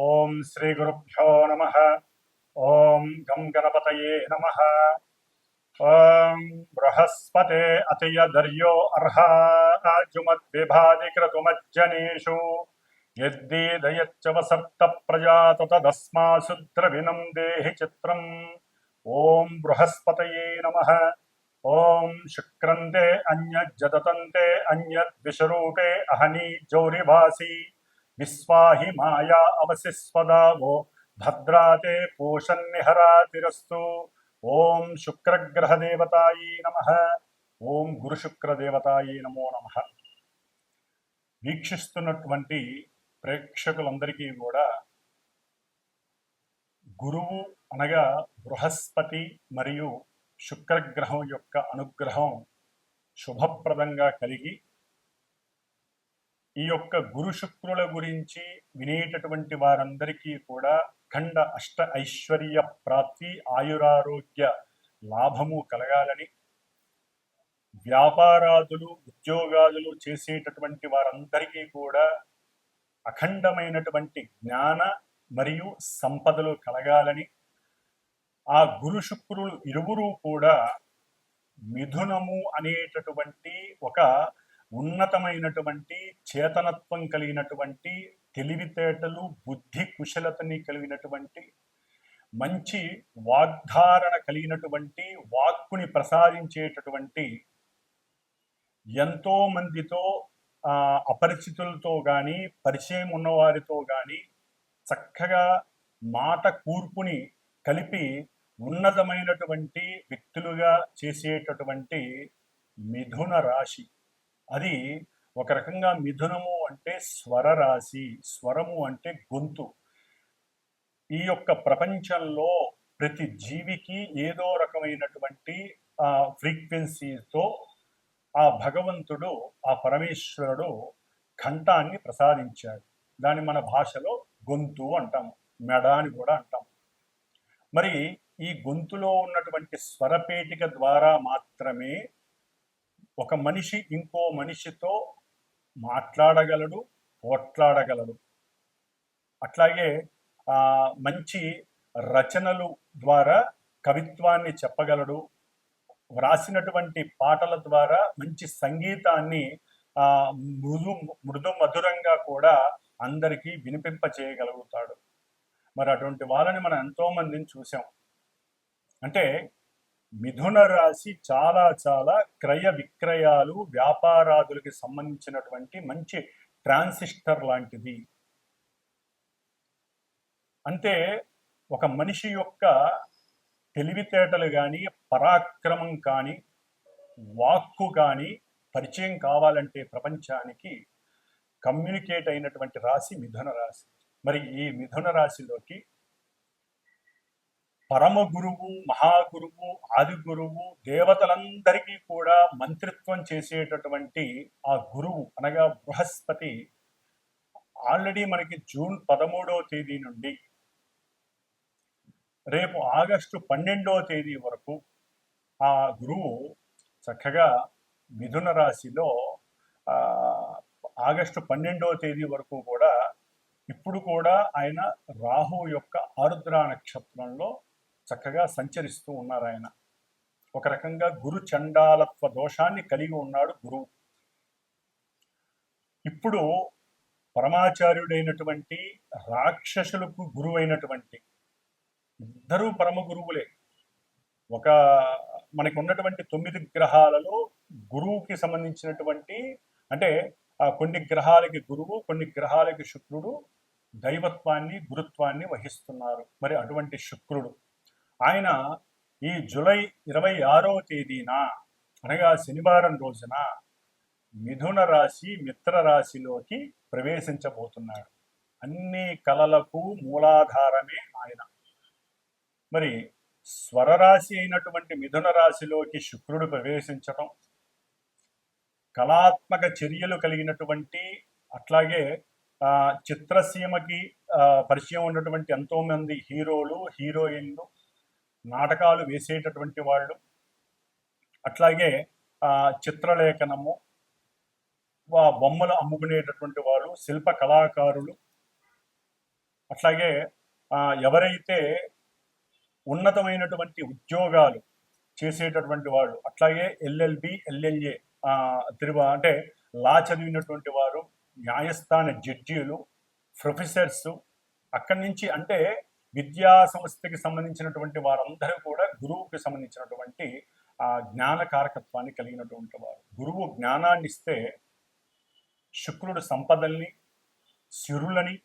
ఓం శ్రీ గురుభ్యో నమః. ఓం గం గణపతయే నమః. ఓం బృహస్పతే అతియదర్యో అర్హాజుమద్విభాతి క్రతుమజ్జనేషు యద్దీదయచ్చ వసర్త ప్రజాత తదస్మాసు ద్రవిణం దేహి చిత్రం. ఓం బృహస్పతయే నమః. ఓం శుక్రంతే అన్యజ్జతంతే అన్యద్విషరూపే అహనీ జౌరివాసి విశ్వాహి మాయా అవశిస్వదావో భద్రాతే పూషన్నిహరాతిరస్తు. ఓం శుక్రగ్రహదేవతాయే నమః. ఓం గురుశుక్రదేవతాయే నమో నమః. వీక్షిస్తున్నటువంటి ప్రేక్షకులందరికీ కూడా గురువు అనగా బృహస్పతి మరియు శుక్రగ్రహం యొక్క అనుగ్రహం శుభప్రదంగా కలిగి ఈ యొక్క గురు శుక్రుల గురించి వినేటటువంటి వారందరికీ కూడా ఖండ అష్ట ఐశ్వర్య ప్రాప్తి, ఆయురారోగ్య లాభము కలగాలని, వ్యాపారాదులు ఉద్యోగాదులు చేసేటటువంటి వారందరికీ కూడా అఖండమైనటువంటి జ్ఞాన మరియు సంపదలు కలగాలని, ఆ గురు శుక్రులు ఇరువురు కూడా మిథునము అనేటటువంటి ఒక ఉన్నతమైనటువంటి చేతనత్వం కలిగినటువంటి, తెలివితేటలు బుద్ధి కుశలతని కలిగినటువంటి, మంచి వాగ్ధారణ కలిగినటువంటి, వాక్కుని ప్రసాదించేటటువంటి, ఎంతో మందితో అపరిచితులతో కానీ పరిచయం ఉన్నవారితో కానీ చక్కగా మాట కూర్పుని కలిపి ఉన్నతమైనటువంటి వ్యక్తులుగా చేసేటటువంటి మిథున రాశి. అది ఒక రకంగా మిథునము అంటే స్వర రాశి, స్వరము అంటే గొంతు. ఈ యొక్క ప్రపంచంలో ప్రతి జీవికి ఏదో రకమైనటువంటి ఫ్రీక్వెన్సీతో ఆ భగవంతుడు, ఆ పరమేశ్వరుడు కంఠాన్ని ప్రసాదించాడు. దాన్ని మన భాషలో గొంతు అంటాము, మెడ అని కూడా అంటాము. మరి ఈ గొంతులో ఉన్నటువంటి స్వరపేటిక ద్వారా మాత్రమే ఒక మనిషి ఇంకో మనిషితో మాట్లాడగలడు, పోట్లాడగలడు. అట్లాగే మంచి రచనలు ద్వారా కవిత్వాన్ని చెప్పగలడు. వ్రాసినటువంటి పాటల ద్వారా మంచి సంగీతాన్ని మృదు మధురంగా కూడా అందరికీ వినిపింప చేయగలుగుతాడు. మరి అటువంటి వాళ్ళని మనం ఎంతో మందిని చూసాం. అంటే మిథున రాశి చాలా చాలా క్రయ విక్రయాలు, వ్యాపారాదులకి సంబంధించినటువంటి మంచి ట్రాన్సిస్టర్ లాంటిది. అంటే ఒక మనిషి యొక్క తెలివితేటలు కానీ, పరాక్రమం కానీ, వాక్కు కానీ పరిచయం కావాలంటే ప్రపంచానికి కమ్యూనికేట్ అయినటువంటి రాశి మిథున రాశి. మరి ఈ మిథున రాశిలోకి పరమ గురువు, మహాగురువు, ఆది గురువు, దేవతలందరికీ కూడా మంత్రిత్వం చేసేటటువంటి ఆ గురువు అనగా బృహస్పతి ఆల్రెడీ మనకి జూన్ 13వ తేదీ నుండి రేపు ఆగస్టు 12వ తేదీ వరకు ఆ గురువు చక్కగా మిథున రాశిలో ఆగస్టు 12వ తేదీ వరకు కూడా ఇప్పుడు కూడా ఆయన రాహు యొక్క ఆరుద్ర నక్షత్రంలో చక్కగా సంచరిస్తూ ఉన్నారు. ఆయన ఒక రకంగా గురు చండాలత్వ దోషాన్ని కలిగి ఉన్నాడు గురువు. ఇప్పుడు పరమాచార్యుడైనటువంటి రాక్షసులకు గురువైనటువంటి ఇద్దరు పరమ గురువులే. ఒక మనకు ఉన్నటువంటి 9 గ్రహాలలో గురువుకి సంబంధించినటువంటి, అంటే కొన్ని గ్రహాలకి గురువు, కొన్ని గ్రహాలకి శుక్రుడు దైవత్వాన్ని, గురుత్వాన్ని వహిస్తున్నారు. మరి అటువంటి శుక్రుడు ఆయన ఈ జూలై 26వ తేదీన అనగా శనివారం రోజున మిథున రాశి మిత్ర రాశిలోకి ప్రవేశించబోతున్నాడు. అన్ని కళలకు మూలాధారమే ఆయన. మరి స్వరరాశి అయినటువంటి మిథున రాశిలోకి శుక్రుడు ప్రవేశించటం, కళాత్మక చర్యలు కలిగినటువంటి, అట్లాగే చిత్రసీమకి పరిచయం ఉన్నటువంటి ఎంతో మంది హీరోలు, హీరోయిన్లు, నాటకాలు వేసేటటువంటి వాళ్ళు, అట్లాగే చిత్రలేఖనము, బొమ్మలు అమ్ముకునేటటువంటి వాళ్ళు, శిల్ప కళాకారులు, అట్లాగే ఎవరైతే ఉన్నతమైనటువంటి ఉద్యోగాలు చేసేటటువంటి వాళ్ళు, అట్లాగే ఎల్ఎల్బి ఎల్ఎల్ఏ అంటే లా చదివినటువంటి వారు, న్యాయస్థాన జడ్జీలు, ప్రొఫెసర్స్, అక్కడి నుంచి అంటే విద్యా సంస్థకి సంబంధించినటువంటి వారందరూ కూడా గురువుకి సంబంధించినటువంటి జ్ఞాన కారకత్వాన్ని కలిగినటువంటి వారు. గురువు జ్ఞానాన్ని ఇస్తే శుక్రుడు సంపదల్ని, సిరులని,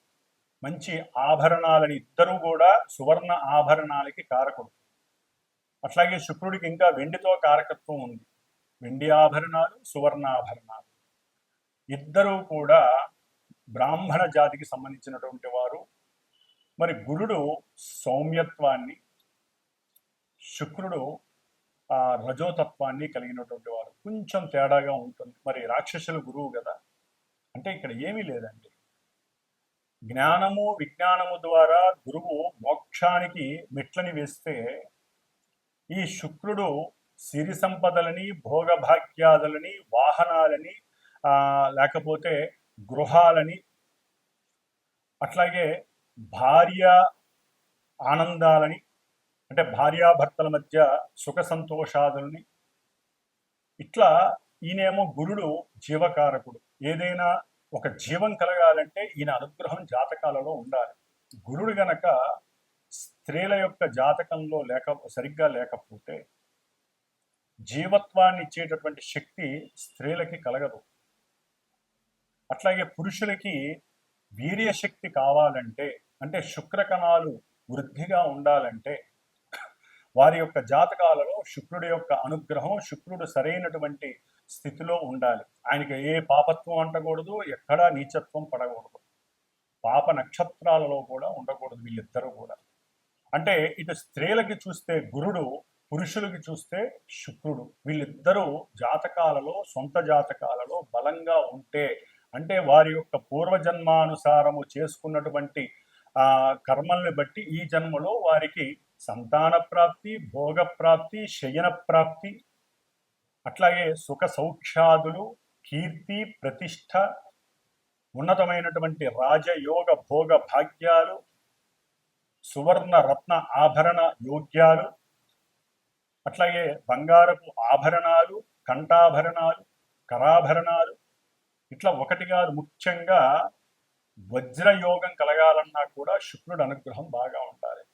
మంచి ఆభరణాలని, ఇద్దరూ కూడా సువర్ణ ఆభరణాలకి కారకుడు. అట్లాగే శుక్రుడికి ఇంకా వెండితో కారకత్వం ఉంది. వెండి ఆభరణాలు, సువర్ణాభరణాలు, ఇద్దరూ కూడా బ్రాహ్మణ జాతికి సంబంధించినటువంటి వారు. మరి గురుడు సౌమ్యత్వాన్ని, శుక్రుడు రజోతత్వాన్ని కలిగినటువంటి వారు. కొంచెం తేడాగా ఉంటుంది. మరి రాక్షసుల గురువు కదా, అంటే ఇక్కడ ఏమీ లేదండి. జ్ఞానము విజ్ఞానము ద్వారా గురువు మోక్షానికి మెట్లని వేస్తే, ఈ శుక్రుడు సిరి సంపదలని, భోగభాగ్యాదులని, వాహనాలని, లేకపోతే గృహాలని, అట్లాగే భార్య ఆనందాలని, అంటే భార్యాభర్తల మధ్య సుఖ సంతోషాదులని, ఇట్లా ఈయనేమో గురుడు జీవకారకుడు. ఏదైనా ఒక జీవం కలగాలంటే ఈయన అనుగ్రహం జాతకాలలో ఉండాలి. గురుడు గనక స్త్రీల యొక్క జాతకంలో సరిగ్గా లేకపోతే జీవత్వాన్ని ఇచ్చేటటువంటి శక్తి స్త్రీలకి కలగదు. అట్లాగే పురుషులకి వీర్యశక్తి కావాలంటే, అంటే శుక్రకణాలు వృద్ధిగా ఉండాలంటే వారి యొక్క జాతకాలలో శుక్రుడి యొక్క అనుగ్రహం, శుక్రుడు సరైనటువంటి స్థితిలో ఉండాలి. ఆయనకి ఏ పాపత్వం అంటకూడదు, ఎక్కడా నీచత్వం పడకూడదు, పాప నక్షత్రాలలో కూడా ఉండకూడదు వీళ్ళిద్దరూ కూడా. అంటే ఇటు స్త్రీలకి చూస్తే గురుడు, పురుషులకి చూస్తే శుక్రుడు. వీళ్ళిద్దరూ జాతకాలలో, సొంత జాతకాలలో బలంగా ఉంటే, అంటే వారి యొక్క పూర్వజన్మానుసారము చేసుకున్నటువంటి కర్మల్ని బట్టి ఈ జన్మలో వారికి సంతాన ప్రాప్తి, భోగ ప్రాప్తి, శయన ప్రాప్తి, అట్లాగే సుఖ సౌఖ్యాదులు, కీర్తి, ప్రతిష్ట, ఉన్నతమైనటువంటి రాజయోగ భోగ భాగ్యాలు, సువర్ణ రత్న ఆభరణ యోగ్యాలు, అట్లాగే బంగారపు ఆభరణాలు, కంఠాభరణాలు, కరాభరణాలు, ఇట్లా ఒకటి కాదు, ముఖ్యంగా వజ్రయోగం కలగాలన్నా కూడా శుక్రుడు అనుగ్రహం బాగా ఉండాలి.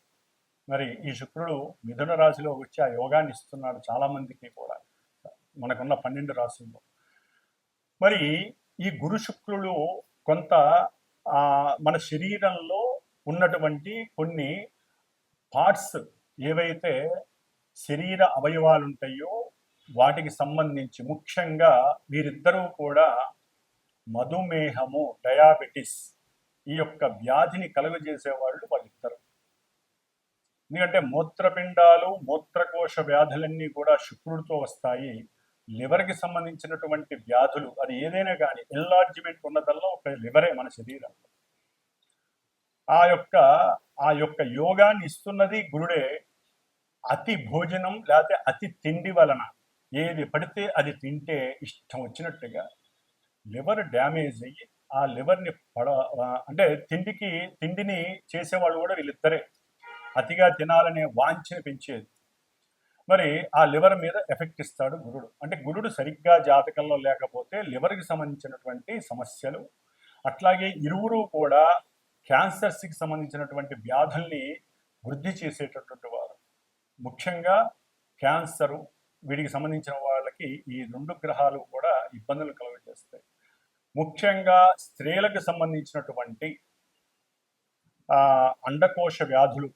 మరి ఈ శుక్రుడు మిథున రాశిలో వచ్చి ఆ యోగాన్ని ఇస్తున్నాడు చాలా మందికి కూడా, మనకున్న 12 రాశుల్లో. మరి ఈ గురు శుక్రులు కొంత మన శరీరంలో ఉన్నటువంటి కొన్ని పార్ట్స్ ఏవైతే శరీర అవయవాలు ఉంటాయో వాటికి సంబంధించి, ముఖ్యంగా వీరిద్దరూ కూడా మధుమేహము, డయాబెటిస్, ఈ యొక్క వ్యాధిని కలుగజేసేవాళ్ళు వాళ్ళిద్దరు. ఎందుకంటే మూత్రపిండాలు, మూత్రకోశ వ్యాధులన్నీ కూడా శుక్రుడితో వస్తాయి. లివర్కి సంబంధించినటువంటి వ్యాధులు, అది ఏదైనా కానీ ఎన్లార్జ్మెంట్ ఉన్నదల్లా ఒక లివరే మన శరీరంలో. ఆ యొక్క యోగాన్ని ఇస్తున్నది గురుడే. అతి భోజనం లేకపోతే అతి తిండి వలన ఏది పడితే అది తింటే ఇష్టం వచ్చినట్టుగా లివర్ డ్యామేజ్ అయ్యి ఆ లివర్ని అంటే తిండిని చేసేవాళ్ళు కూడా వీళ్ళిద్దరే. అతిగా తినాలనే వాంఛని పెంచేది. మరి ఆ లివర్ మీద ఎఫెక్ట్ ఇస్తాడు గురుడు. అంటే గురుడు సరిగ్గా జాతకంలో లేకపోతే లివర్కి సంబంధించినటువంటి సమస్యలు, అట్లాగే ఇరువురు కూడా క్యాన్సర్స్కి సంబంధించినటువంటి వ్యాధుల్ని వృద్ధి చేసేటటువంటి వారు. ముఖ్యంగా క్యాన్సరు, వీటికి సంబంధించిన వాళ్ళకి ఈ 2 గ్రహాలు కూడా ఇబ్బందులు కలుగజేస్తాయి. ముఖ్యంగా స్త్రీలకు సంబంధించినటువంటి అండకోశ వ్యాధులు,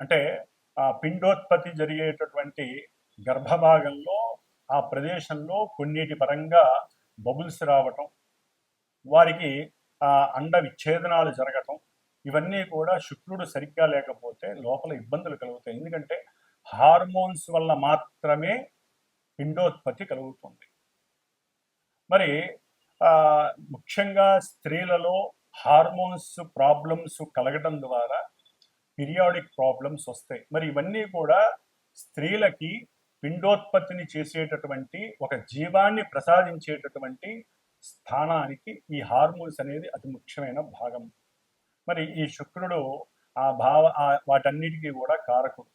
అంటే పిండోత్పత్తి జరిగేటటువంటి గర్భభాగంలో ఆ ప్రదేశంలో కొన్నిటి పరంగా బబుల్స్ రావటం, వారికి అండ విచ్ఛేదనాలు జరగటం, ఇవన్నీ కూడా శుక్రుడు సరిగ్గా లేకపోతే లోపల ఇబ్బందులు కలుగుతాయి. ఎందుకంటే హార్మోన్స్ వల్ల మాత్రమే పిండోత్పత్తి కలుగుతుంది. మరి ముఖ్యంగా స్త్రీలలో హార్మోన్స్ ప్రాబ్లమ్స్ కలగడం ద్వారా పీరియాడిక్ ప్రాబ్లమ్స్ వస్తాయి. మరి ఇవన్నీ కూడా స్త్రీలకి పిండోత్పత్తిని చేసేటటువంటి, ఒక జీవాన్ని ప్రసాదించేటటువంటి స్థానానికి ఈ హార్మోన్స్ అనేది అతి ముఖ్యమైన భాగం. మరి ఈ శుక్రుడు వాటన్నిటికీ కూడా కారకుడు.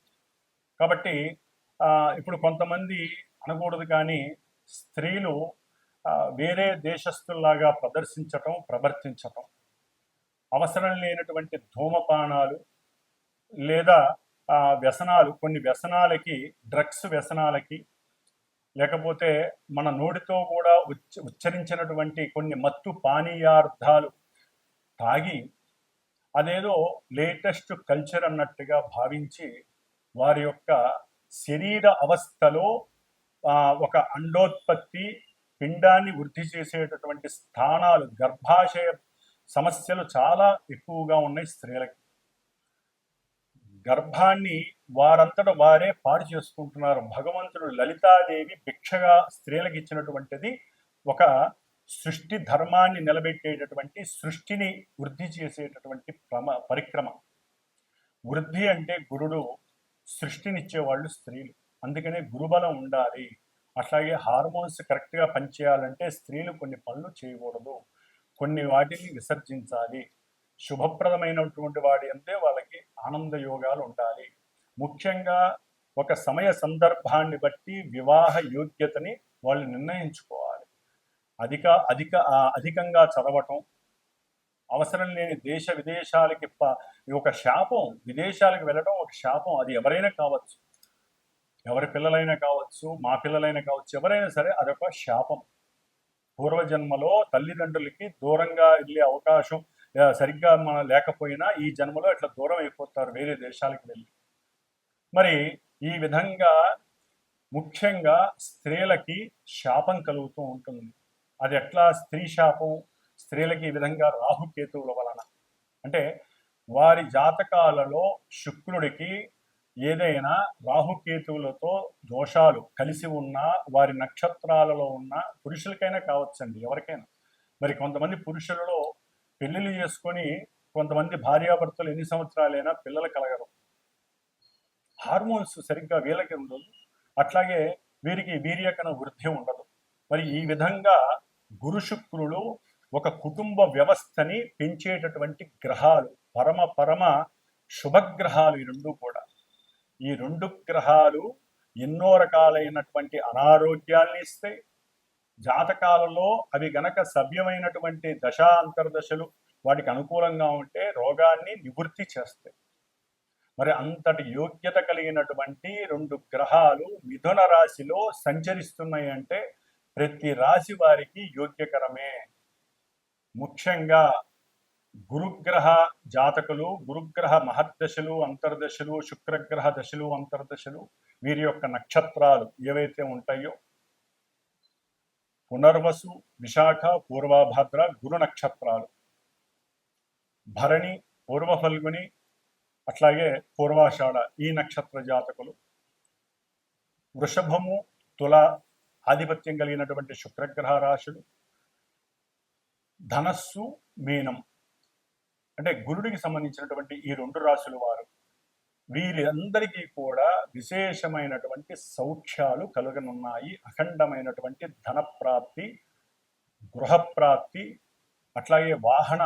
కాబట్టి ఇప్పుడు కొంతమంది అనకూడదు కానీ స్త్రీలు వేరే దేశస్తుల్లాగా ప్రవర్తించటం, అవసరం లేనటువంటి ధూమపానాలు లేదా వ్యసనాలు, కొన్ని వ్యసనాలకి, డ్రగ్స్ వ్యసనాలకి, లేకపోతే మన నోటితో కూడా ఉచ్చరించినటువంటి కొన్ని మత్తు పానీయార్థాలు తాగి అదేదో లేటెస్ట్ కల్చర్ అన్నట్టుగా భావించి వారి యొక్క శరీర అవస్థలో ఒక అండోత్పత్తి, పిండాన్ని వృద్ధి చేసేటటువంటి స్థానాలు, గర్భాశయ సమస్యలు చాలా ఎక్కువగా ఉన్నాయి స్త్రీలకి. గర్భాన్ని వారంతట వారే పాడు చేసుకుంటున్నారు. భగవంతుడు లలితాదేవి భిక్షగా స్త్రీలకు ఇచ్చినటువంటిది ఒక సృష్టి ధర్మాన్ని నిలబెట్టేటటువంటి, సృష్టిని వృద్ధి చేసేటటువంటి పరిక్రమ. వృద్ధి అంటే గురుడు, సృష్టినిచ్చేవాళ్ళు స్త్రీలు. అందుకనే గురుబలం ఉండాలి. అట్లాగే హార్మోన్స్ కరెక్ట్గా పనిచేయాలంటే స్త్రీలు కొన్ని పనులు చేయకూడదు, కొన్ని వాటిని విసర్జించాలి. శుభప్రదమైనటువంటి వాడి అంతే వాళ్ళకి ఆనంద యోగాలు ఉండాలి. ముఖ్యంగా ఒక సమయ సందర్భాన్ని బట్టి వివాహ యోగ్యతని వాళ్ళు నిర్ణయించుకోవాలి. అధికంగా చదవటం, అవసరం లేని దేశ విదేశాలకి ఒక శాపం. విదేశాలకు వెళ్ళడం ఒక శాపం. అది ఎవరైనా కావచ్చు, ఎవరి పిల్లలైనా కావచ్చు, మా పిల్లలైనా కావచ్చు, ఎవరైనా సరే అదొక శాపం. పూర్వజన్మలో తల్లిదండ్రులకి దూరంగా వెళ్ళే అవకాశం సరిగ్గా లేకపోయినా ఈ జన్మలో ఇట్లా దూరం అయిపోతారు వేరే దేశాలకు వెళ్ళి. మరి ఈ విధంగా ముఖ్యంగా స్త్రీలకి శాపం కలుగుతూ ఉంటుంది. అది ఎట్లా స్త్రీ శాపం? స్త్రీలకి ఈ విధంగా రాహుకేతువుల వలన. అంటే వారి జాతకాలలో శుక్రుడికి ఏదైనా రాహుకేతువులతో దోషాలు కలిసి ఉన్నా, వారి నక్షత్రాలలో ఉన్న పురుషులకైనా కావచ్చండి, ఎవరికైనా. మరి కొంతమంది పురుషులలో పెళ్లిళ్ళు చేసుకొని కొంతమంది భార్యాభర్తలు ఎన్ని సంవత్సరాలైనా పిల్లలు కలగరు. హార్మోన్స్ సరిగ్గా వీళ్ళకి ఉండదు, అట్లాగే వీరికి వీర్యకణ వృద్ధి ఉండదు. మరి ఈ విధంగా గురు శుక్రులు ఒక కుటుంబ వ్యవస్థని పెంచేటటువంటి గ్రహాలు, పరమ శుభగ్రహాలు. ఈ రెండు కూడా, ఈ రెండు గ్రహాలు ఎన్నో రకాలైనటువంటి అనారోగ్యాల్ని ఇస్తాయి. జాతకాలలో అవి గనక సవ్యమైనటువంటి దశాంతర్దశలు వాటికి అనుకూలంగా ఉంటే రోగాన్ని నివృత్తి చేస్తాయి. మరి అంతటి యోగ్యత కలిగినటువంటి రెండు గ్రహాలు మిథున రాశిలో సంచరిస్తున్నాయి అంటే ప్రతి రాశి వారికి యోగ్యకరమే. ముఖ్యంగా గురుగ్రహ జాతకులు, గురుగ్రహ మహర్దశలు, అంతర్దశలు, శుక్రగ్రహ దశలు, అంతర్దశలు, వీరి యొక్క నక్షత్రాలు ఏవైతే ఉంటాయో పునర్వసు, విశాఖ, పూర్వభాద్ర గురు నక్షత్రాలు, భరణి, పూర్వ ఫల్గుని, అట్లాగే పూర్వాషాఢ ఈ నక్షత్ర జాతకులు, వృషభము, తుల ఆధిపత్యం కలిగినటువంటి శుక్రగ్రహ రాశులు, ధనస్సు, మీనం అంటే గురుడికి సంబంధించినటువంటి ఈ రెండు రాశుల వారు, వీరందరికీ కూడా విశేషమైనటువంటి సౌఖ్యాలు కలుగనున్నాయి. అఖండమైనటువంటి ధనప్రాప్తి, గృహప్రాప్తి, అట్లాగే వాహన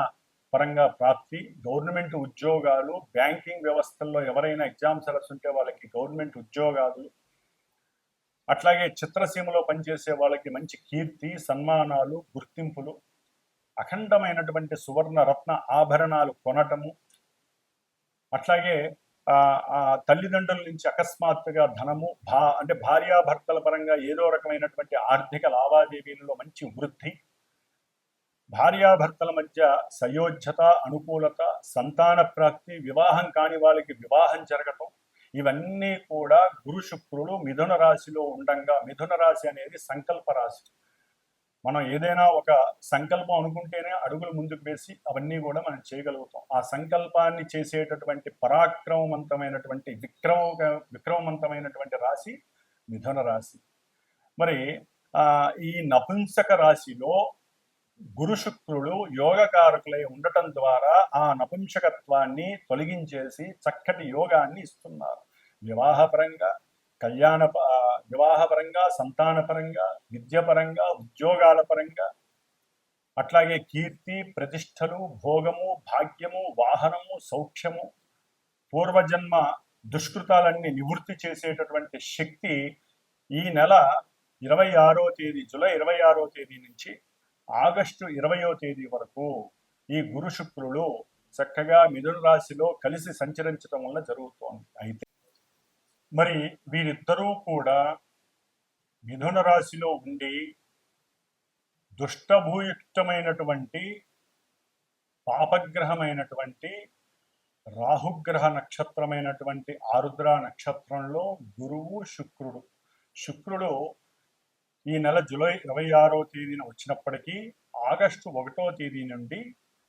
పరంగా ప్రాప్తి, గవర్నమెంట్ ఉద్యోగాలు, బ్యాంకింగ్ వ్యవస్థల్లో ఎవరైనా ఎగ్జామ్స్ రాస్తుంటే వాళ్ళకి గవర్నమెంట్ ఉద్యోగాలు, అట్లాగే చిత్రసీమలో పనిచేసే వాళ్ళకి మంచి కీర్తి, సన్మానాలు, గుర్తింపులు, అఖండమైనటువంటి సువర్ణ రత్న ఆభరణాలు కొనటము, అట్లాగే తల్లిదండ్రుల నుంచి అకస్మాత్తుగా ధనము, అంటే భార్యాభర్తల పరంగా ఏదో రకమైనటువంటి ఆర్థిక లావాదేవీలలో మంచి వృద్ధి, భార్యాభర్తల మధ్య సయోధ్యత, అనుకూలత, సంతాన ప్రాప్తి, వివాహం కాని వాళ్ళకి వివాహం జరగటం, ఇవన్నీ కూడా గురు శుక్రులు మిథున రాశిలో ఉండంగా. మిథున రాశి అనేది సంకల్ప రాశి. మనం ఏదైనా ఒక సంకల్పం అనుకుంటేనే అడుగులు ముందుకు వేసి అవన్నీ కూడా మనం చేయగలుగుతాం. ఆ సంకల్పాన్ని చేసేటటువంటి పరాక్రమవంతమైనటువంటి విక్రమవంతమైనటువంటి రాశి మిథున రాశి. మరి ఈ నపుంసక రాశిలో గురు శుక్రులు యోగకారకులై ఉండటం ద్వారా ఆ నపుంసకత్వాన్ని తొలగించేసి చక్కటి యోగాన్ని ఇస్తున్నారు. వివాహపరంగా, వివాహపరంగా, సంతానపరంగా, విద్యపరంగా, ఉద్యోగాల పరంగా, అట్లాగే కీర్తి, ప్రతిష్టలు, భోగము, భాగ్యము, వాహనము, సౌఖ్యము, పూర్వజన్మ దుష్కృతాలన్నీ నివృత్తి చేసేటటువంటి శక్తి ఈ నెల 26వ తేదీ, జూలై 26వ తేదీ నుంచి ఆగస్టు 20వ తేదీ వరకు ఈ గురు శుక్రులు చక్కగా మిథున రాశిలో కలిసి సంచరించడం వల్ల జరుగుతోంది. అయితే మరి వీరిద్దరూ కూడా మిథున రాశిలో ఉండి దుష్టభూయుక్తమైనటువంటి పాపగ్రహమైనటువంటి రాహుగ్రహ నక్షత్రమైనటువంటి ఆరుద్ర నక్షత్రంలో గురువు శుక్రుడు ఈ నెల జూలై 26వ తేదీన వచ్చినప్పటికీ ఆగస్టు 1వ తేదీ నుండి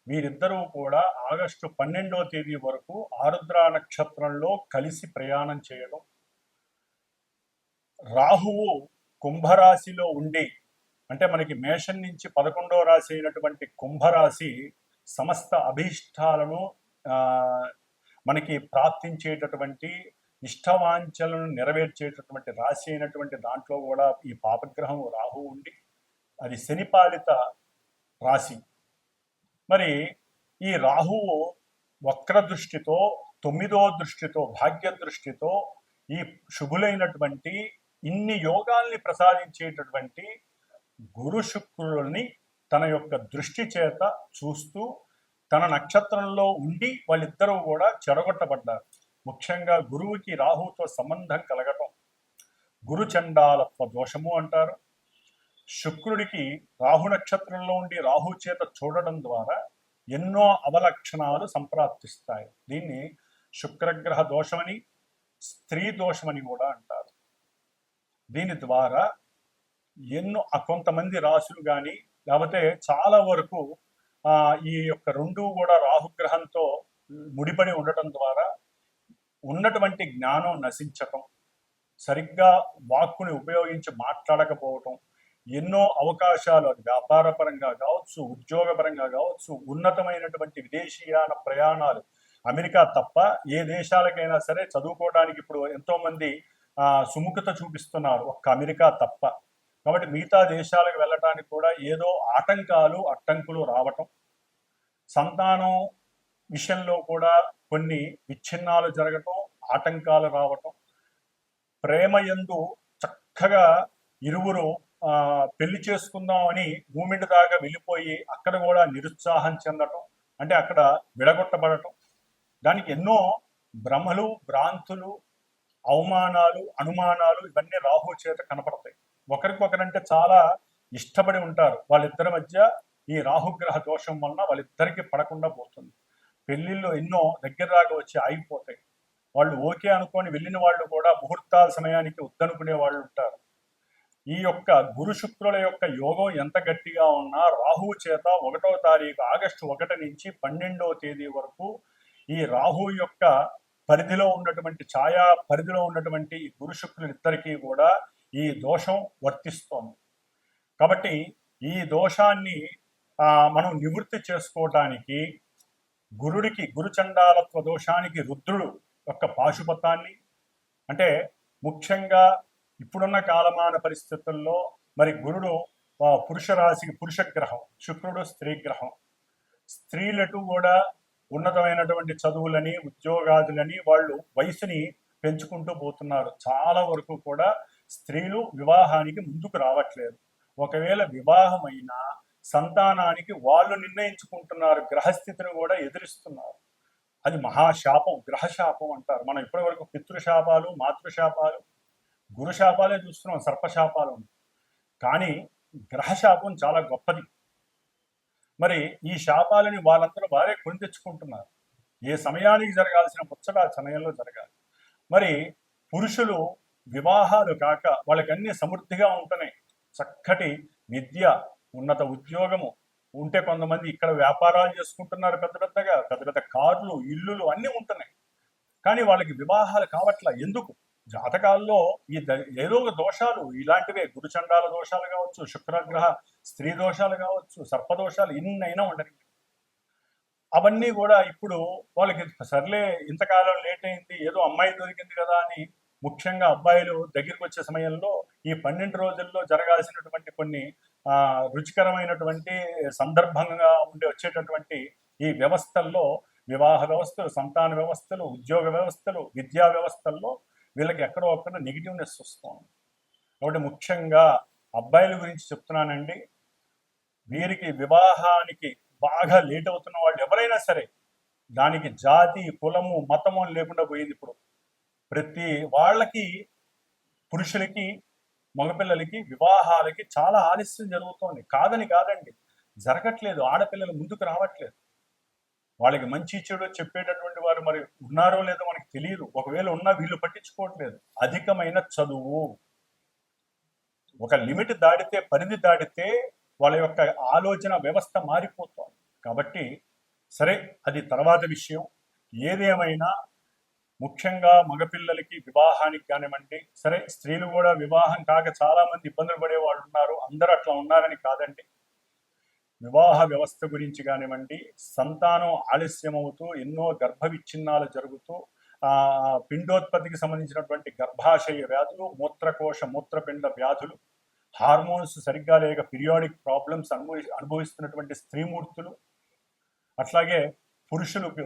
వీరిద్దరూ కూడా ఆగస్టు 12వ తేదీ వరకు ఆరుద్ర నక్షత్రంలో కలిసి ప్రయాణం చేయడం, రాహువు కుంభరాశిలో ఉండి, అంటే మనకి మేషం నుంచి 11వ రాశి అయినటువంటి కుంభరాశి సమస్త అభీష్టాలను మనకి ప్రాప్తించేటటువంటి ఇష్టవాంఛలను నెరవేర్చేటటువంటి రాశి అయినటువంటి దాంట్లో కూడా ఈ పాపగ్రహం రాహు ఉండి అది శనిపాలిత రాశి. మరి ఈ రాహువు వక్ర దృష్టితో 9వ దృష్టితో భాగ్య దృష్టితో ఈ శుభులైనటువంటి ఇన్ని యోగాల్ని ప్రసాదించేటటువంటి గురు శుక్రుల్ని తన యొక్క దృష్టి చేత చూస్తూ తన నక్షత్రంలో ఉండి వాళ్ళిద్దరూ కూడా చెడగొట్టబడ్డారు. ముఖ్యంగా గురువుకి రాహుతో సంబంధం కలగటం గురుచండాలత్వ దోషము అంటారు. శుక్రుడికి రాహు నక్షత్రంలో ఉండి రాహు చేత చూడడం ద్వారా ఎన్నో అవలక్షణాలు సంప్రాప్తిస్తాయి. దీన్ని శుక్రగ్రహ దోషమని, స్త్రీ దోషమని కూడా అంటారు. దీని ద్వారా కొంతమంది రాశులు కానీ లేకపోతే చాలా వరకు ఈ యొక్క రెండు కూడా రాహుగ్రహంతో ముడిపడి ఉండటం ద్వారా ఉన్నటువంటి జ్ఞానం నశించటం, సరిగ్గా వాక్కుని ఉపయోగించి మాట్లాడకపోవటం, ఎన్నో అవకాశాలు అది వ్యాపారపరంగా కావచ్చు, ఉద్యోగపరంగా కావచ్చు, ఉన్నతమైనటువంటి విదేశీయాన ప్రయాణాలు, అమెరికా తప్ప ఏ దేశాలకైనా సరే చదువుకోవడానికి ఇప్పుడు ఎంతోమంది సుముఖత చూపిస్తున్నారు, ఒక్క అమెరికా తప్ప. కాబట్టి మిగతా దేశాలకు వెళ్ళటానికి కూడా ఏదో అడ్డంకులు రావటం, సంతానం విషయంలో కూడా కొన్ని విచ్ఛిన్నాలు జరగటం, ఆటంకాలు రావటం, ప్రేమయందు చక్కగా ఇరువురు పెళ్లి చేసుకుందామని మూమెంట్ దాకా వెళ్ళిపోయి అక్కడ కూడా నిరుత్సాహం చెందటం, అంటే అక్కడ విడగొట్టబడటం, దానికి ఎన్నో భ్రమలు, భ్రాంతులు, అవమానాలు, అనుమానాలు ఇవన్నీ రాహు చేత కనపడతాయి. ఒకరికొకరంటే చాలా ఇష్టపడి ఉంటారు. వాళ్ళిద్దరి మధ్య ఈ రాహుగ్రహ దోషం వలన వాళ్ళిద్దరికి పడకుండా పోతుంది. పెళ్లిళ్ళు ఎన్నో దగ్గర దాకా వచ్చి ఆగిపోతాయి. వాళ్ళు ఓకే అనుకొని వెళ్ళిన వాళ్ళు కూడా ముహూర్తాల సమయానికి వద్దనుకునే వాళ్ళు ఉంటారు. ఈ యొక్క గురు శుక్రుల యొక్క యోగం ఎంత గట్టిగా ఉన్నా రాహువు చేత 1వ తారీఖు ఆగస్టు 1 నుంచి 12వ తేదీ వరకు ఈ రాహు యొక్క పరిధిలో ఉన్నటువంటి ఛాయా పరిధిలో ఉన్నటువంటి గురు శుక్రులిద్దరికీ కూడా ఈ దోషం వర్తిస్తోంది. కాబట్టి ఈ దోషాన్ని మనం నివృత్తి చేసుకోవటానికి గురుచండాలత్వ దోషానికి రుద్రుడు యొక్క పాశుపతాన్ని, అంటే ముఖ్యంగా ఇప్పుడున్న కాలమాన పరిస్థితుల్లో మరి గురుడు పురుష రాశికి పురుషగ్రహం, శుక్రుడు స్త్రీ గ్రహం. స్త్రీలటు కూడా ఉన్నతమైనటువంటి చదువులని, ఉద్యోగాదులని వాళ్ళు వయసుని పెంచుకుంటూ పోతున్నారు. చాలా వరకు కూడా స్త్రీలు వివాహానికి ముందుకు రావట్లేదు. ఒకవేళ వివాహమైనా సంతానానికి వాళ్ళు నిర్ణయించుకుంటున్నారు, గ్రహస్థితిని కూడా ఎదిరిస్తున్నారు. అది మహాశాపం, గ్రహశాపం అంటారు. మనం ఇప్పటి వరకు పితృశాపాలు, మాతృశాపాలు, గురుశాపాలే చూస్తున్నాం, సర్పశాపాలు. కానీ గ్రహశాపం చాలా గొప్పది. మరి ఈ శాపాలని వాళ్ళందరూ వారే కొని తెచ్చుకుంటున్నారు. ఏ సమయానికి జరగాల్సిన ముచ్చట ఆ సమయంలో జరగాలి. మరి పురుషులు వివాహాలు కాక వాళ్ళకి అన్ని సమృద్ధిగా ఉంటున్నాయి. చక్కటి విద్య, ఉన్నత ఉద్యోగము ఉంటే కొంతమంది ఇక్కడ వ్యాపారాలు చేసుకుంటున్నారు, పెద్ద పెద్ద కార్లు, ఇల్లులు అన్నీ ఉంటున్నాయి. కానీ వాళ్ళకి వివాహాలు కావట్లా. ఎందుకు? జాతకాల్లో ఏదో ఒక దోషాలు ఇలాంటివే, గురుచండాల దోషాలు కావచ్చు, శుక్రగ్రహ స్త్రీ దోషాలు కావచ్చు, సర్పదోషాలు ఎన్నైనా ఉండని. అవన్నీ కూడా ఇప్పుడు వాళ్ళకి సర్లే ఇంతకాలం లేట్ అయింది, ఏదో అమ్మాయి దొరికింది కదా అని, ముఖ్యంగా అబ్బాయిలు దగ్గరికి వచ్చే సమయంలో ఈ 12 రోజుల్లో జరగాల్సినటువంటి కొన్ని రుచికరమైనటువంటి సందర్భంగా వచ్చేటటువంటి ఈ వ్యవస్థల్లో, వివాహ వ్యవస్థలు, సంతాన వ్యవస్థలు, ఉద్యోగ వ్యవస్థలు, విద్యా వ్యవస్థల్లో వీళ్ళకి ఎక్కడో ఒక్కడ నెగిటివ్నెస్ వస్తుంది. కాబట్టి ముఖ్యంగా అబ్బాయిల గురించి చెప్తున్నానండి. వీరికి వివాహానికి బాగా లేట్ అవుతున్న వాళ్ళు ఎవరైనా సరే, దానికి జాతి, కులము, మతము లేకుండా పోయింది. ఇప్పుడు ప్రతి వాళ్ళకి, పురుషులకి, మగపిల్లలకి వివాహాలకి చాలా ఆలస్యం జరుగుతోంది. కాదండి, జరగట్లేదు. ఆడపిల్లలు ముందుకు రావట్లేదు. వాళ్ళకి మంచి చెడు చెప్పేటటువంటి వారు మరి ఉన్నారో లేదో మనకి తెలియదు. ఒకవేళ ఉన్నా వీళ్ళు పట్టించుకోవట్లేదు. అధికమైన చదువు, ఒక లిమిట్ దాటితే, పరిధి దాటితే వాళ్ళ యొక్క ఆలోచన వ్యవస్థ మారిపోతుంది. కాబట్టి సరే, అది తర్వాత విషయం. ఏదేమైనా ముఖ్యంగా మగపిల్లలకి వివాహానికి కానివ్వండి, సరే స్త్రీలు కూడా వివాహం కాక చాలా మంది ఇబ్బందులు పడే వాళ్ళు ఉన్నారు. అందరూ అట్లా ఉన్నారని కాదండి. వివాహ వ్యవస్థ గురించి కానివ్వండి, సంతానం ఆలస్యం అవుతూ ఎన్నో గర్భ విచ్ఛిన్నాలు జరుగుతూ పిండోత్పత్తికి సంబంధించినటువంటి గర్భాశయ వ్యాధులు, మూత్రకోశ మూత్రపిండ వ్యాధులు, హార్మోన్స్ సరిగ్గా లేక పీరియాడిక్ ప్రాబ్లమ్స్ అనుభవిస్తున్నటువంటి స్త్రీమూర్తులు, అట్లాగే పురుషులకు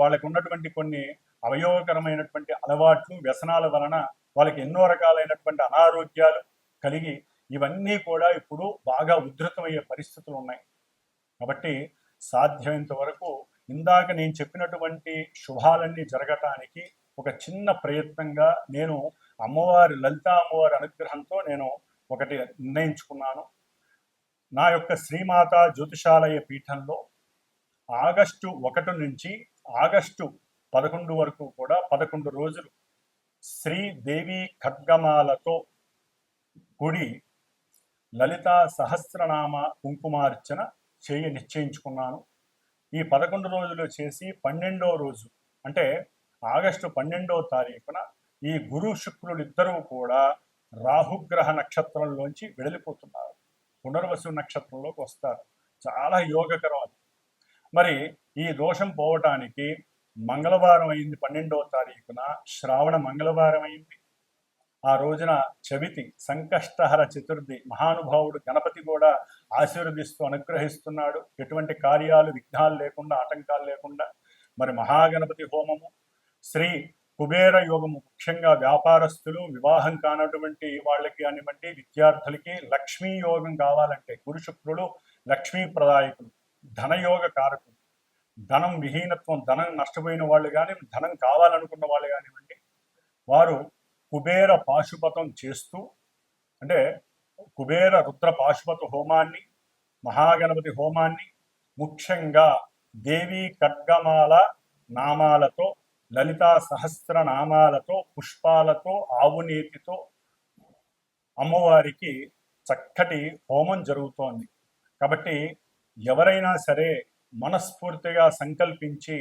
వాళ్ళకు ఉన్నటువంటి కొన్ని అవయోగకరమైనటువంటి అలవాట్లు, వ్యసనాల వలన వాళ్ళకి ఎన్నో రకాలైనటువంటి అనారోగ్యాలు కలిగి ఇవన్నీ కూడా ఇప్పుడు బాగా ఉధృతమయ్యే పరిస్థితులు ఉన్నాయి. కాబట్టి సాధ్యమైనంత వరకు ఇందాక నేను చెప్పినటువంటి శుభాలన్నీ జరగటానికి ఒక చిన్న ప్రయత్నంగా నేను అమ్మవారి, లలితా అమ్మవారి అనుగ్రహంతో నేను ఒకటి నిర్ణయించుకున్నాను. నా యొక్క శ్రీమాత జ్యోతిషాలయ పీఠంలో ఆగస్టు 1 నుంచి ఆగస్టు 11 వరకు కూడా 11 రోజులు శ్రీదేవి ఖడ్గమాలతో కూడి లలితా సహస్రనామ కుంకుమార్చన నిశ్చయించుకున్నాను. ఈ 11 రోజులు చేసి 12వ రోజు అంటే ఆగస్టు 12వ తారీఖున ఈ గురు శుక్రులు ఇద్దరూ కూడా రాహుగ్రహ నక్షత్రంలోంచి వెడలిపోతున్నారు. పునర్వసు నక్షత్రంలోకి వస్తారు. చాలా యోగకరం అది. మరి ఈ దోషం పోవటానికి మంగళవారం అయింది. 12వ తారీఖున శ్రావణ మంగళవారం అయింది. ఆ రోజున చవితి, సంకష్టహర చతుర్థి. మహానుభావుడు గణపతి కూడా ఆశీర్వదిస్తూ అనుగ్రహిస్తున్నాడు. ఎటువంటి కార్యాలు విఘ్నాలు లేకుండా, ఆటంకాలు లేకుండా. మరి మహాగణపతి హోమము, శ్రీ కుబేర యోగము, ముఖ్యంగా వ్యాపారస్తులు, వివాహం కానటువంటి వాళ్ళకి కానివ్వండి, విద్యార్థులకి లక్ష్మీ యోగం కావాలంటే, గురు శుక్రులు లక్ష్మీ ప్రదాయకులు, ధనయోగ కారకులు. ధనం విహీనత్వం, ధనం నష్టపోయిన వాళ్ళు కానీ, ధనం కావాలనుకున్న వాళ్ళు కానివ్వండి, వారు కుబేర పాశుపతం చేస్తూ, అంటే కుబేర రుద్ర పాశుపత హోమాన్ని, మహాగణపతి హోమాన్ని, ముఖ్యంగా దేవీ ఖడ్గమాల నామాలతో, లలితా సహస్ర నామాలతో, పుష్పాలతో, ఆవునేతితో అమ్మవారికి చక్కటి హోమం జరుగుతోంది. కాబట్టి ఎవరైనా సరే మనస్ఫూర్తిగా సంకల్పించి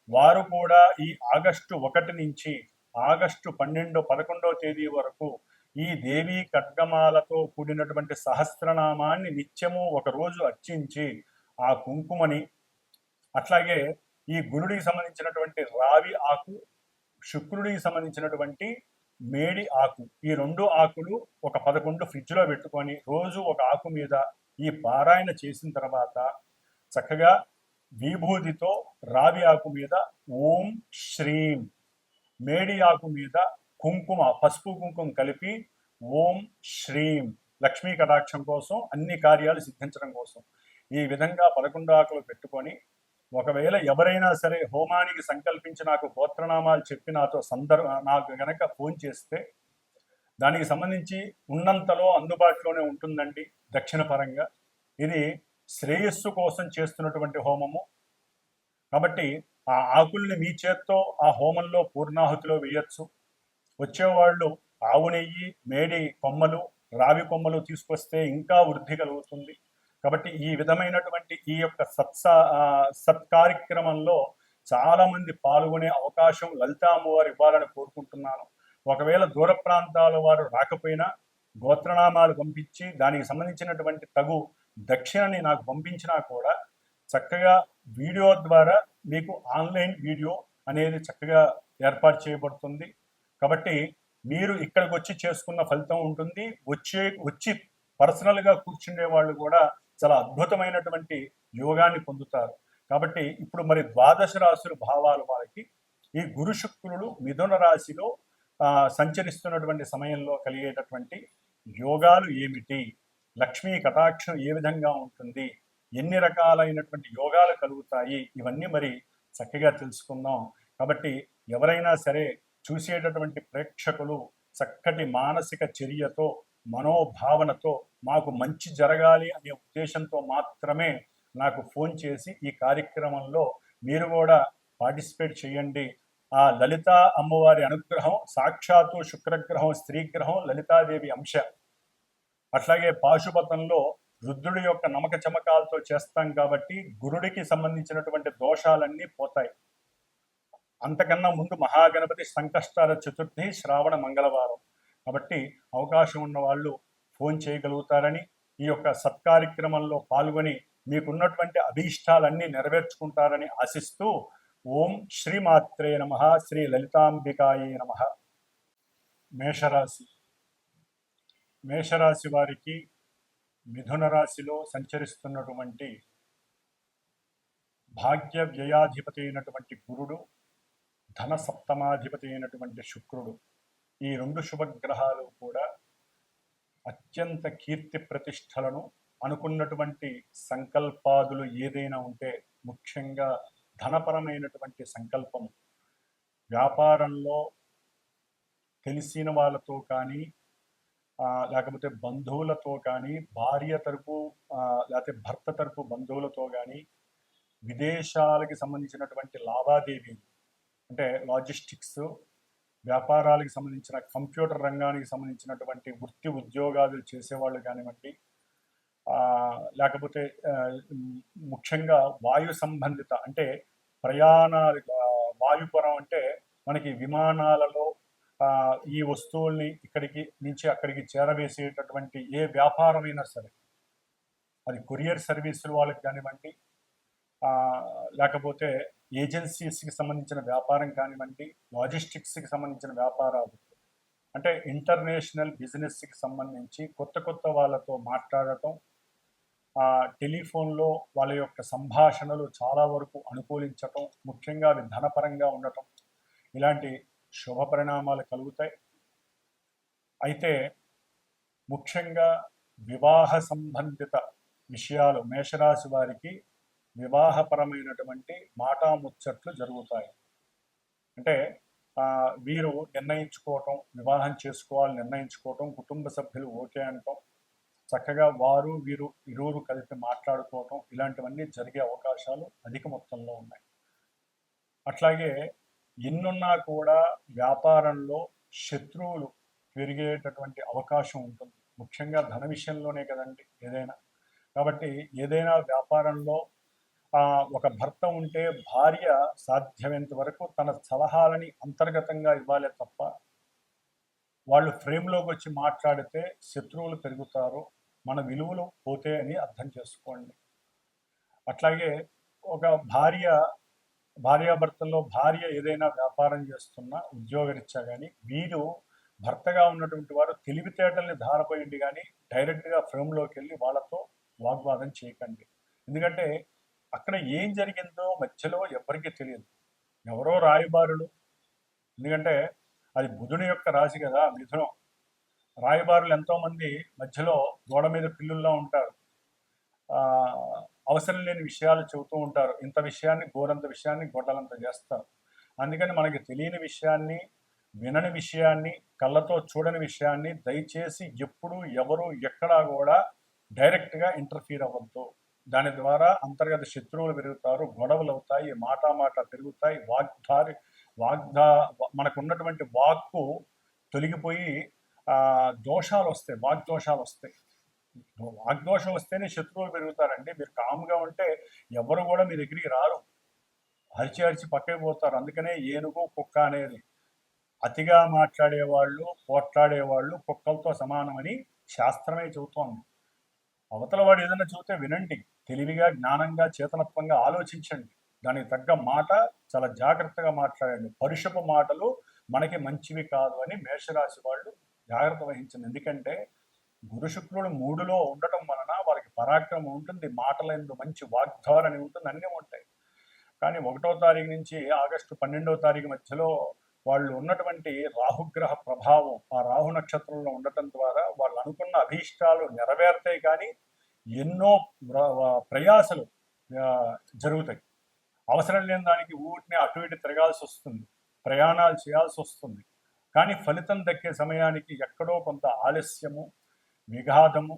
వారు కూడా ఈ ఆగస్టు 1 నుంచి ఆగస్టు 11వ తేదీ వరకు ఈ దేవీ ఖడ్గమాలతో కూడినటువంటి సహస్రనామాన్ని నిత్యము ఒకరోజు అర్చించి ఆ కుంకుమని, అట్లాగే ఈ గురుడికి సంబంధించినటువంటి రావి ఆకు, శుక్రుడికి సంబంధించినటువంటి మేడి ఆకు, ఈ 2 ఆకులు ఒక 11 ఫ్రిడ్జ్లో పెట్టుకొని రోజు ఒక ఆకు మీద ఈ పారాయణ చేసిన తర్వాత చక్కగా విభూతితో రావి ఆకు మీద ఓం శ్రీం, మేడి ఆకు మీద కుంకుమ, పసుపు కుంకుమ కలిపి ఓం శ్రీం, లక్ష్మీ కటాక్షం కోసం, అన్ని కార్యాలు సిద్ధించడం కోసం ఈ విధంగా 11 ఆకులు పెట్టుకొని, ఒకవేళ ఎవరైనా సరే హోమానికి సంకల్పించి నాకు గోత్రనామాలు చెప్పి నాకు గనక ఫోన్ చేస్తే దానికి సంబంధించి ఉన్నంతలో అందుబాటులోనే ఉంటుందండి. దక్షిణ పరంగా ఇది శ్రేయస్సు కోసం చేస్తున్నటువంటి హోమము. కాబట్టి ఆ ఆకుల్ని మీ చేత్తో ఆ హోమంలో పూర్ణాహుతిలో వేయచ్చు. వచ్చేవాళ్ళు ఆవు నెయ్యి, మేడి కొమ్మలు, రావి కొమ్మలు తీసుకొస్తే ఇంకా వృద్ధి కలుగుతుంది. కాబట్టి ఈ విధమైనటువంటి ఈ యొక్క సత్కార్యక్రమంలో చాలా మంది పాల్గొనే అవకాశం లలితా అమ్మవారు ఇవ్వాలని కోరుకుంటున్నాను. ఒకవేళ దూర ప్రాంతాల వారు రాకపోయినా గోత్రనామాలు పంపించి దానికి సంబంధించినటువంటి తగు దక్షిణని నాకు పంపించినా కూడా చక్కగా వీడియో ద్వారా మీకు ఆన్లైన్ వీడియో అనేది చక్కగా ఏర్పాటు చేయబడుతుంది. కాబట్టి మీరు ఇక్కడికి వచ్చి చేసుకున్న ఫలితం ఉంటుంది. వచ్చి పర్సనల్గా కూర్చునే వాళ్ళు కూడా చాలా అద్భుతమైనటువంటి యోగాన్ని పొందుతారు. కాబట్టి ఇప్పుడు మరి ద్వాదశ రాశుల భావాలు వారికి ఈ గురు శుక్రుడు మిథున రాశిలో సంచరిస్తున్నటువంటి సమయంలో కలిగేటటువంటి యోగాలు ఏమిటి, లక్ష్మీ కటాక్షం ఏ విధంగా ఉంటుంది, ఎన్ని రకాలైనటువంటి యోగాలు కలుగుతాయి, ఇవన్నీ మరి చక్కగా తెలుసుకుందాం. కాబట్టి ఎవరైనా సరే చూసేటటువంటి ప్రేక్షకులు చక్కటి మానసిక చర్యతో మనోభావనతో మాకు మంచి జరగాలి అనే ఉద్దేశంతో మాత్రమే నాకు ఫోన్ చేసి ఈ కార్యక్రమంలో మీరు కూడా పార్టిసిపేట్ చేయండి. ఆ లలిత అమ్మవారి అనుగ్రహం, సాక్షాత్తు శుక్రగ్రహం స్త్రీగ్రహం లలితాదేవి అంశ, అట్లాగే పాశుపతంలో రుద్రుడి యొక్క నమక చమకాలతో చేస్తాం కాబట్టి గురుడికి సంబంధించినటువంటి దోషాలన్నీ పోతాయి. అంతకన్నా ముందు మహాగణపతి సంకష్టార చతుర్థి శ్రావణ మంగళవారం. కాబట్టి అవకాశం ఉన్న వాళ్ళు ఫోన్ చేయగలుగుతారని, ఈ యొక్క సత్కార్యక్రమంలో పాల్గొని మీకున్నటువంటి అభీష్టాలన్నీ నెరవేర్చుకుంటారని ఆశిస్తూ ఓం శ్రీమాత్రే నమః, శ్రీ లలితాంబికాయే నమః. మేషరాశి. మేషరాశి వారికి మిథున రాశిలో సంచరిస్తున్నటువంటి భాగ్య వ్యయాధిపతి అయినటువంటి గురుడు, ధన సప్తమాధిపతి అయినటువంటి శుక్రుడు, ఈ రెండు శుభగ్రహాలు కూడా అత్యంత కీర్తి ప్రతిష్టలను, అనుకున్నటువంటి సంకల్పాదులు ఏదైనా ఉంటే, ముఖ్యంగా ధనపరమైనటువంటి సంకల్పం, వ్యాపారంలో తెలిసిన వాళ్ళతో కానీ లేకపోతే బంధువులతో కానీ, భార్య తరపు లేకపోతే భర్త తరపు బంధువులతో కానీ, విదేశాలకి సంబంధించినటువంటి లావాదేవీలు అంటే లాజిస్టిక్స్, వ్యాపారాలకు సంబంధించిన కంప్యూటర్ రంగానికి సంబంధించినటువంటి వృత్తి ఉద్యోగాలు చేసేవాళ్ళు కానివ్వండి, లేకపోతే ముఖ్యంగా వాయు సంబంధిత అంటే ప్రయాణాలు, వాయుపురం అంటే మనకి విమానాలలో ఈ వస్తువుల్ని ఇక్కడికి నుంచి అక్కడికి చేరవేసేటటువంటి ఏ వ్యాపారమైనా సరే, అది కొరియర్ సర్వీసుల వాళ్ళకి కానివ్వండి, లేకపోతే ఏజెన్సీస్కి సంబంధించిన వ్యాపారం కానివ్వండి, లాజిస్టిక్స్కి సంబంధించిన వ్యాపారాలు అంటే ఇంటర్నేషనల్ బిజినెస్కి సంబంధించి కొత్త కొత్త వాళ్ళతో మాట్లాడటం, టెలిఫోన్లో వాళ్ళ యొక్క సంభాషణలు చాలా వరకు అనుకూలించటం, ముఖ్యంగా అవి ధనపరంగా ఉండటం, ఇలాంటి శుభ పరిణామాలు కలుగుతాయి. అయితే ముఖ్యంగా వివాహ సంబంధిత విషయాలు మేషరాశి వారికి వివాహపరమైనటువంటి మాటాముచ్చట్లు జరుగుతాయి. అంటే వీరు నిర్ణయించుకోవటం, వివాహం చేసుకోవాలని నిర్ణయించుకోవటం, కుటుంబ సభ్యులు ఓకే అనటం, చక్కగా వారు వీరు ఇరువురు కలిపి మాట్లాడుకోవటం, ఇలాంటివన్నీ జరిగే అవకాశాలు అధిక మొత్తంలో ఉన్నాయి. అట్లాగే ఎన్నున్నా కూడా వ్యాపారంలో శత్రువులు పెరిగేటటువంటి అవకాశం ఉంటుంది, ముఖ్యంగా ధన విషయంలోనే కదండి ఏదైనా. కాబట్టి ఏదైనా వ్యాపారంలో ఒక భర్త ఉంటే భార్య సాధ్యమైనంత వరకు తన సలహాలని అంతర్గతంగా ఇవ్వాలి తప్ప, వాళ్ళు ఫ్రేమ్లోకి వచ్చి మాట్లాడితే శత్రువులు పెరుగుతారు, మన విలువలు పోతే అని అర్థం చేసుకోండి. అట్లాగే ఒక భార్యాభర్తల్లో భార్య ఏదైనా వ్యాపారం చేస్తున్నా ఉద్యోగరీత్యా కానీ, వీరు భర్తగా ఉన్నటువంటి వారు తెలివితేటల్ని ధారపోయింది కానీ డైరెక్ట్గా ఫ్రేమ్లోకి వెళ్ళి వాళ్ళతో వాగ్వాదం చేయకండి. ఎందుకంటే అక్కడ ఏం జరిగిందో మధ్యలో ఎవరికీ తెలియదు, ఎవరో రాయబారులు, ఎందుకంటే అది బుధుని యొక్క రాశి కదా మిథునం. రాయబారులు ఎంతోమంది మధ్యలో గోడ మీద పిల్లుల్లా ఉంటారు, అవసరం లేని విషయాలు చెబుతూ ఉంటారు, ఇంత విషయాన్ని గోరంత విషయాన్ని గొడ్డలంత చేస్తారు. అందుకని మనకి తెలియని విషయాన్ని, వినని విషయాన్ని, కళ్ళతో చూడని విషయాన్ని దయచేసి ఎప్పుడు ఎవరు ఎక్కడా కూడా డైరెక్ట్గా ఇంటర్ఫీర్ అవ్వద్దు. దాని ద్వారా అంతర్గత శత్రువులు పెరుగుతారు, గొడవలు అవుతాయి, మాట పెరుగుతాయి, మనకు ఉన్నటువంటి వాక్కు తొలగిపోయి దోషాలు వస్తాయి, వాగ్దోషాలు వస్తాయి. వాగ్దోషం వస్తేనే శత్రువులు పెరుగుతారండి. మీరు కామ్గా ఉంటే ఎవరు కూడా మీ దగ్గరికి రారు, అరిచి పక్కకి పోతారు. అందుకనే ఏనుగు కుక్క అనేది, అతిగా మాట్లాడేవాళ్ళు పోట్లాడేవాళ్ళు కుక్కలతో సమానమని శాస్త్రమే చెబుతోంది. అవతల వాడు ఏదైనా చూస్తే వినండి, తెలివిగా జ్ఞానంగా చేతనత్వంగా ఆలోచించండి, దానికి తగ్గ మాట చాలా జాగ్రత్తగా మాట్లాడండి. పరుషపు మాటలు మనకి మంచివి కాదు అని మేషరాశి వాళ్ళు జాగ్రత్త వహించండి. ఎందుకంటే గురు శుక్రుడు 3లో ఉండటం వలన వారికి పరాక్రమం ఉంటుంది, మాటలందు మంచి వాగ్ధారణ ఉంటుంది, అన్నీ ఉంటాయి. కానీ 1వ తారీఖు నుంచి ఆగస్టు 12వ తారీఖు మధ్యలో వాళ్ళు ఉన్నటువంటి రాహుగ్రహ ప్రభావం ఆ రాహు నక్షత్రంలో ఉండటం ద్వారా వాళ్ళు అనుకున్న అభీష్టాలు నెరవేరుతాయి, కానీ ఎన్నో ప్రయాసలు జరుగుతాయి. అవసరం లేని దానికి ఊటిని అటు ఇటు తిరగాల్సి వస్తుంది, ప్రయాణాలు చేయాల్సి వస్తుంది. కానీ ఫలితం దక్కే సమయానికి ఎక్కడో కొంత ఆలస్యము, విఘాతము,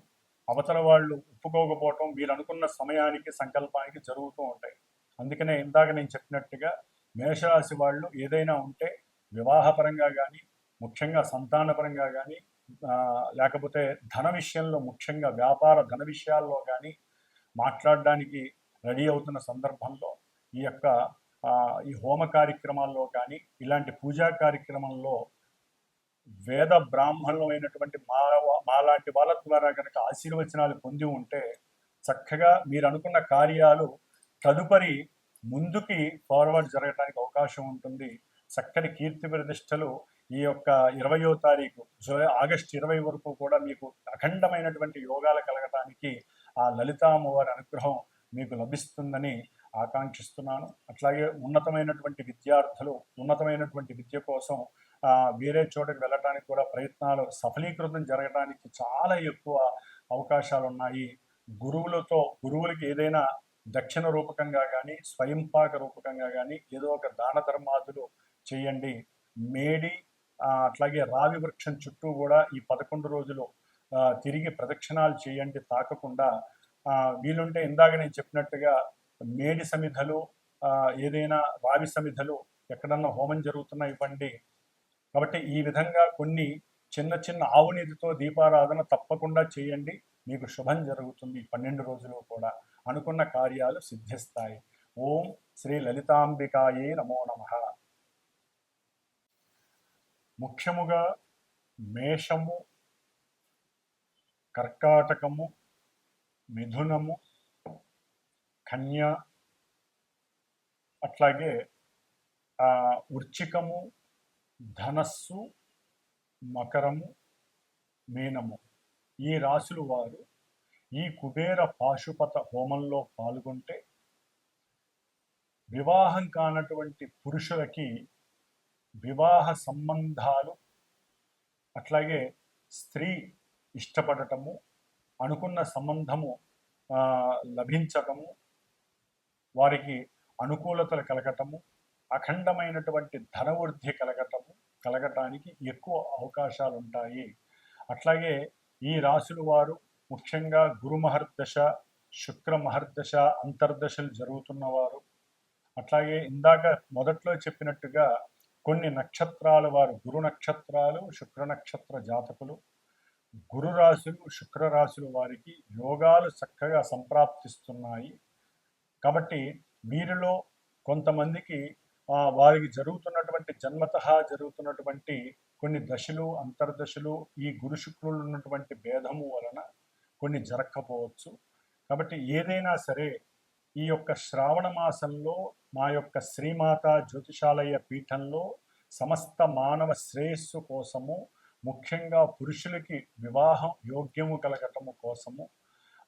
అవతల వాళ్ళు ఒప్పుకోకపోవటం వీరు అనుకున్న సమయానికి సంకల్పానికి జరుగుతూ ఉంటాయి. అందుకనే ఇందాక నేను చెప్పినట్టుగా మేషరాశి వాళ్ళు ఏదైనా ఉంటే వివాహపరంగా కానీ, ముఖ్యంగా సంతానపరంగా కానీ, లేకపోతే ధన విషయంలో, ముఖ్యంగా వ్యాపార ధన విషయాల్లో కానీ మాట్లాడడానికి రెడీ అవుతున్న సందర్భంలో ఈ యొక్క ఈ హోమ కార్యక్రమాల్లో కానీ, ఇలాంటి పూజా కార్యక్రమంలో వేద బ్రాహ్మణులైనటువంటి మాలాంటి వాళ్ళ ద్వారా కనుక ఆశీర్వచనాలు పొంది ఉంటే చక్కగా మీరు అనుకున్న కార్యాలు తదుపరి ముందుకి ఫార్వర్డ్ జరగడానికి అవకాశం ఉంటుంది. చక్కని కీర్తి ప్రతిష్టలు ఈ యొక్క 20వ తారీఖు ఆగస్టు 20 వరకు కూడా మీకు అఖండమైనటువంటి యోగాలు కలగటానికి ఆ లలితామ్మవారి అనుగ్రహం మీకు లభిస్తుందని ఆకాంక్షిస్తున్నాను. అట్లాగే ఉన్నతమైనటువంటి విద్యార్థులు ఉన్నతమైనటువంటి విద్య కోసం వేరే చోటకి వెళ్ళటానికి కూడా ప్రయత్నాలు సఫలీకృతం జరగడానికి చాలా ఎక్కువ అవకాశాలు ఉన్నాయి. గురువులకి ఏదైనా దక్షిణ రూపకంగా కానీ, స్వయంపాక రూపకంగా కానీ ఏదో ఒక దాన ధర్మాదులు చేయండి. మేడి అట్లాగే రావి వృక్షం చుట్టూ కూడా ఈ 11 రోజులు తిరిగి ప్రదక్షిణాలు చేయండి తాకకుండా. వీలుంటే ఇందాక నేను చెప్పినట్టుగా మేడి సమిధలు, ఏదైనా రావి సమిధలు ఎక్కడన్నా హోమం జరుగుతున్నా ఇవ్వండి. కాబట్టి ఈ విధంగా కొన్ని చిన్న చిన్న ఆవునిధితో దీపారాధన తప్పకుండా చేయండి, మీకు శుభం జరుగుతుంది. 12 రోజులు కూడా అనుకున్న కార్యాలు సిద్ధిస్తాయి. ఓం శ్రీ లలితాంబికాయే నమో నమః. ముఖ్యముగా మేషము, కర్కాటకము, మిథునము, కన్య, అట్లాగే వృశ్చికము, ధనస్సు, మకరము, మీనము, ఈ రాశులు వారు ఈ కుబేర పాశుపత హోమంలో పాల్గొంటే వివాహం కానటువంటి పురుషులకి వివాహ సంబంధాలు, అట్లాగే స్త్రీ ఇష్టపడటము, అనుకున్న సంబంధము లభించటము, వారికి అనుకూలతలు కలగటము, అఖండమైనటువంటి ధనవృద్ధి కలగటానికి ఎక్కువ అవకాశాలు ఉంటాయి. అట్లాగే ఈ రాశుల వారు ముఖ్యంగా గురు మహర్దశ, శుక్ర మహర్దశ అంతర్దశలు జరుగుతున్నవారు, అట్లాగే ఇందాక మొదట్లో చెప్పినట్టుగా కొన్ని నక్షత్రాల వారు, గురు నక్షత్రాలు, శుక్ర నక్షత్ర జాతకులు, గురు రాశులు, శుక్ర రాశుల వారికి యోగాలు చక్కగా సంప్రాప్తిస్తున్నాయి. కాబట్టి వీరిలో కొంతమందికి వారికి జరుగుతున్నటువంటి జన్మతః జరుగుతున్నటువంటి కొన్ని దశలు, అంతర్దశలు ఈ గురు శుక్రులు ఉన్నటువంటి భేదము వలన కొన్ని జరగకపోవచ్చు. కాబట్టి ఏదైనా సరే ఈ యొక్క శ్రావణ మాసంలో మా యొక్క శ్రీమాత జ్యోతిషాలయ పీఠంలో సమస్త మానవ శ్రేయస్సు కోసము, ముఖ్యంగా పురుషులకి వివాహం యోగ్యము కలగటము కోసము,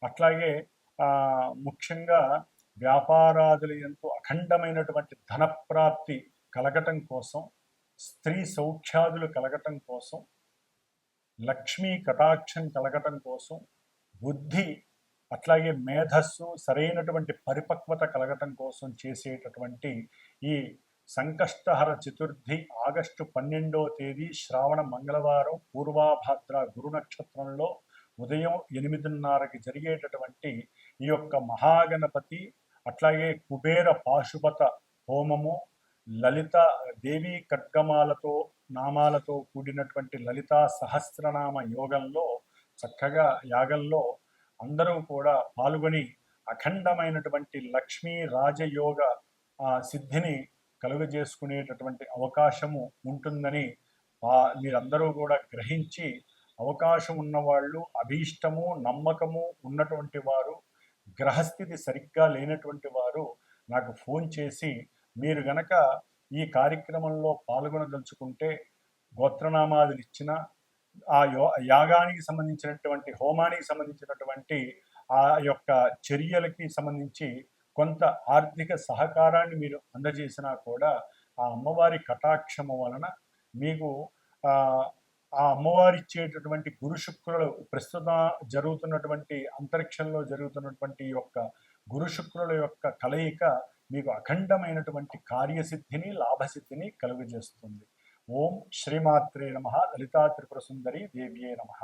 అట్లాగే ముఖ్యంగా వ్యాపారాదులు ఎంతో అఖండమైనటువంటి ధనప్రాప్తి కలగటం కోసం, స్త్రీ సౌఖ్యాదులు కలగటం కోసం, లక్ష్మీ కటాక్షం కలగటం కోసం, బుద్ధి అట్లాగే మేధస్సు సరైనటువంటి పరిపక్వత కలగటం కోసం చేసేటటువంటి ఈ సంకష్టహర చతుర్థి ఆగస్టు 12వ తేదీ శ్రావణ మంగళవారం పూర్వాభాద్ర గురు నక్షత్రంలో ఉదయం 8:30కి జరిగేటటువంటి ఈ యొక్క మహాగణపతి, అట్లాగే కుబేర పాశుపత హోమము, లలిత దేవీ ఖడ్గమాలతో నామాలతో కూడినటువంటి లలితా సహస్రనామ యోగంలో చక్కగా యాగంలో అందరూ కూడా పాల్గొని అఖండమైనటువంటి లక్ష్మీ రాజయోగ సిద్ధిని కలుగజేసుకునేటటువంటి అవకాశము ఉంటుందని మీరందరూ కూడా గ్రహించి, అవకాశం ఉన్నవాళ్ళు, అభీష్టము నమ్మకము ఉన్నటువంటి వారు, గ్రహస్థితి సరిగ్గా లేనటువంటి వారు నాకు ఫోన్ చేసి మీరు గనక ఈ కార్యక్రమంలో పాల్గొనదలుచుకుంటే గోత్రనామాదులు ఇచ్చిన ఆ యాగానికి సంబంధించినటువంటి హోమానికి సంబంధించినటువంటి ఆ యొక్క చర్యలకి సంబంధించి కొంత ఆర్థిక సహకారాన్ని మీరు అందజేసినా కూడా ఆ అమ్మవారి కటాక్షము వలన మీకు ఆ ఆ అమ్మవారి ఇచ్చేటటువంటి గురు శుక్రులు ప్రస్తుతం జరుగుతున్నటువంటి అంతరిక్షంలో జరుగుతున్నటువంటి యొక్క గురు శుక్రుల యొక్క కలయిక మీకు అఖండమైనటువంటి కార్యసిద్ధిని లాభసిద్ధిని కలుగజేస్తుంది. ఓం శ్రీమాత్రే నమః. లలితా త్రిపుర సుందరి దేవ్యే నమః.